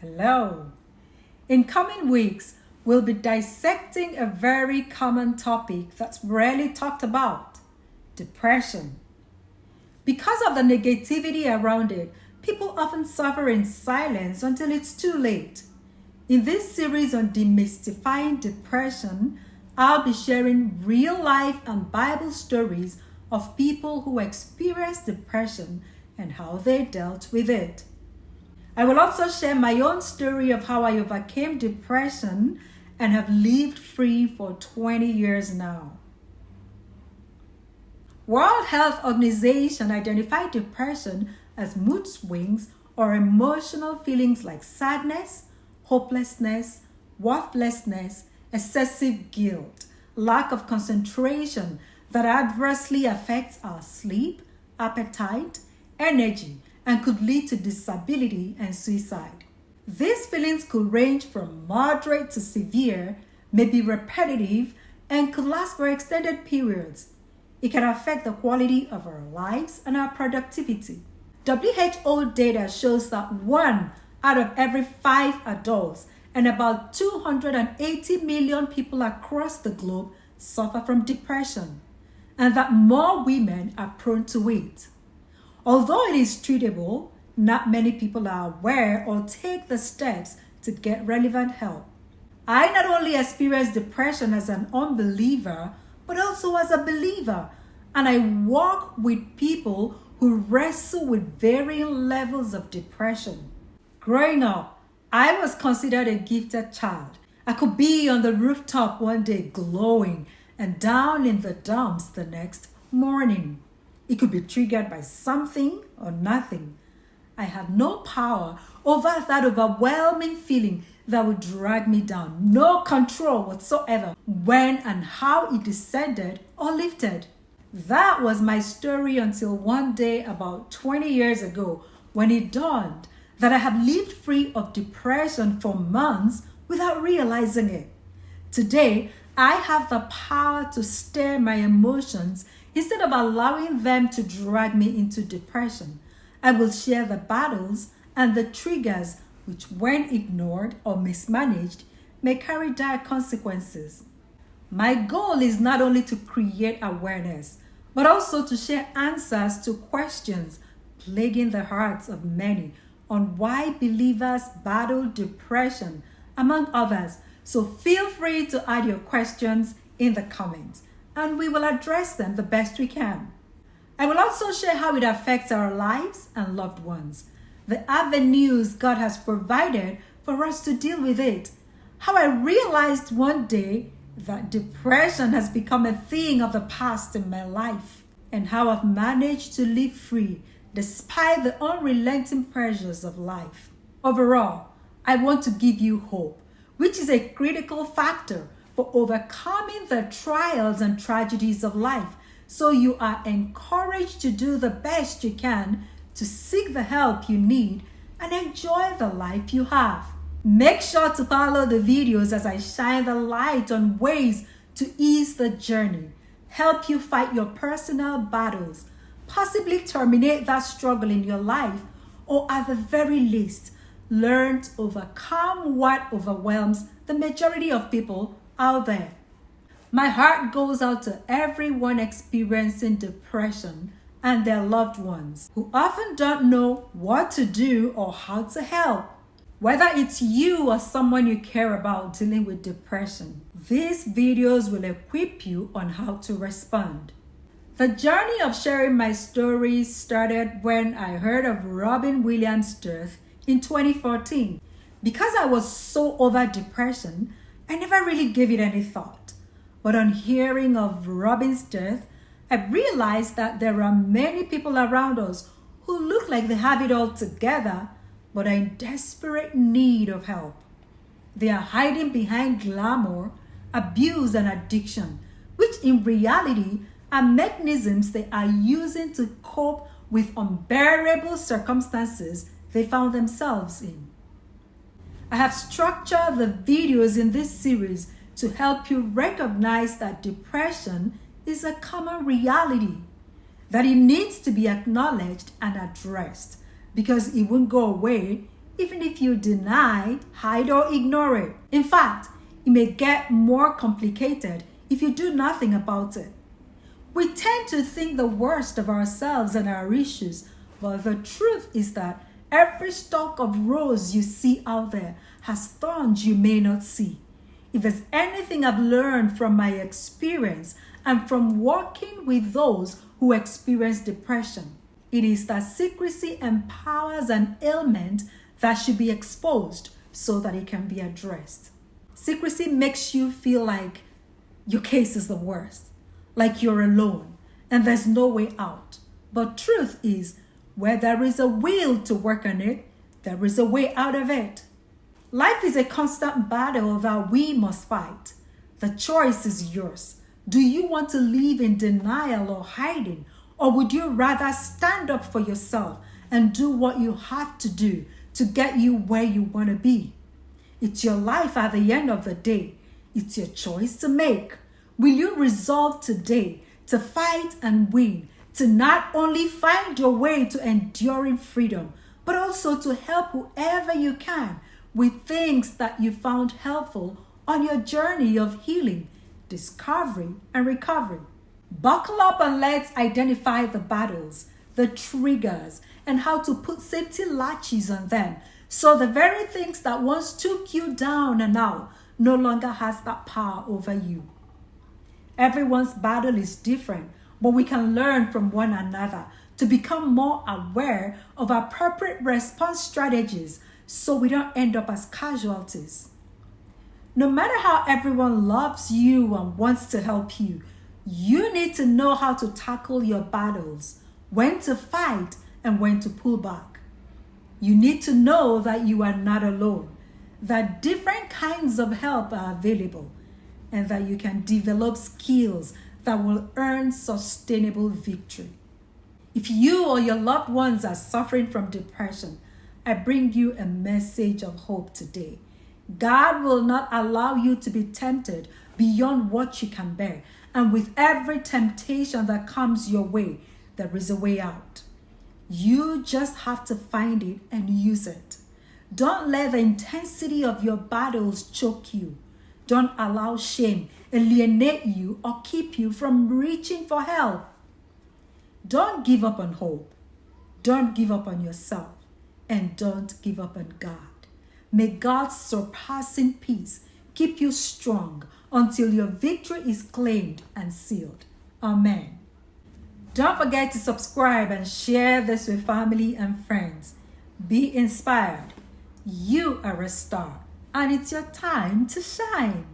Hello. In coming weeks, we'll be dissecting a very common topic that's rarely talked about: depression. Because of the negativity around it, people often suffer in silence until it's too late. In this series on demystifying depression, I'll be sharing real life and Bible stories of people who experienced depression and how they dealt with it. I will also share my own story of how I overcame depression and have lived free for 20 years now. World Health Organization identified depression as mood swings or emotional feelings like sadness, hopelessness, worthlessness, excessive guilt, lack of concentration that adversely affects our sleep, appetite, energy, and could lead to disability and suicide. These feelings could range from moderate to severe, may be repetitive, and could last for extended periods. It can affect the quality of our lives and our productivity. WHO data shows that 1 out of every 5 adults and about 280 million people across the globe suffer from depression, and that more women are prone to it. Although it is treatable, not many people are aware or take the steps to get relevant help. I not only experienced depression as an unbeliever, but also as a believer, and I walk with people who wrestle with varying levels of depression. Growing up, I was considered a gifted child. I could be on the rooftop one day glowing and down in the dumps the next morning. It could be triggered by something or nothing. I had no power over that overwhelming feeling that would drag me down. No control whatsoever when and how it descended or lifted. That was my story until one day about 20 years ago when it dawned that I had lived free of depression for months without realizing it. Today, I have the power to steer my emotions instead of allowing them to drag me into depression. I will share the battles and the triggers which, when ignored or mismanaged, may carry dire consequences. My goal is not only to create awareness, but also to share answers to questions plaguing the hearts of many on why believers battle depression, among others. So feel free to add your questions in the comments, and we will address them the best we can. I will also share how it affects our lives and loved ones, the avenues God has provided for us to deal with it, how I realized one day that depression has become a thing of the past in my life, and how I've managed to live free despite the unrelenting pressures of life. Overall, I want to give you hope, which is a critical factor for overcoming the trials and tragedies of life, so you are encouraged to do the best you can to seek the help you need and enjoy the life you have. Make sure to follow the videos as I shine the light on ways to ease the journey, help you fight your personal battles, possibly terminate that struggle in your life, or at the very least, learn to overcome what overwhelms the majority of people out there. My heart goes out to everyone experiencing depression and their loved ones who often don't know what to do or how to help. Whether it's you or someone you care about dealing with depression, these videos will equip you on how to respond. The journey of sharing my stories started when I heard of Robin Williams' death in 2014. Because I was so over depression, I never really gave it any thought. But on hearing of Robin's death, I realized that there are many people around us who look like they have it all together, but are in desperate need of help. They are hiding behind glamour, abuse, and addiction, which in reality are mechanisms they are using to cope with unbearable circumstances they found themselves in. I have structured the videos in this series to help you recognize that depression is a common reality, that it needs to be acknowledged and addressed, because it won't go away even if you deny, hide, or ignore it. In fact, it may get more complicated if you do nothing about it. We tend to think the worst of ourselves and our issues, but the truth is that every stalk of rose you see out there has thorns you may not see. If there's anything I've learned from my experience and from working with those who experience depression, it is that secrecy empowers an ailment that should be exposed so that it can be addressed. Secrecy makes you feel like your case is the worst, like you're alone and there's no way out. But truth is, where there is a will to work on it, there is a way out of it. Life is a constant battle that we must fight. The choice is yours. Do you want to live in denial or hiding? Or would you rather stand up for yourself and do what you have to do to get you where you want to be? It's your life at the end of the day. It's your choice to make. Will you resolve today to fight and win, to not only find your way to enduring freedom, but also to help whoever you can with things that you found helpful on your journey of healing, discovery, and recovery? Buckle up and let's identify the battles, the triggers, and how to put safety latches on them so the very things that once took you down and out no longer has that power over you. Everyone's battle is different, but we can learn from one another to become more aware of appropriate response strategies so we don't end up as casualties. No matter how everyone loves you and wants to help you, you need to know how to tackle your battles, when to fight and when to pull back. You need to know that you are not alone, that different kinds of help are available, and that you can develop skills that will earn sustainable victory. If you or your loved ones are suffering from depression, I bring you a message of hope today. God will not allow you to be tempted beyond what you can bear. And with every temptation that comes your way, there is a way out. You just have to find it and use it. Don't let the intensity of your battles choke you. Don't allow shame alienate you or keep you from reaching for help. Don't give up on hope. Don't give up on yourself. And don't give up on God. May God's surpassing peace keep you strong until your victory is claimed and sealed. Amen. Don't forget to subscribe and share this with family and friends. Be inspired. You are a star, and it's your time to shine.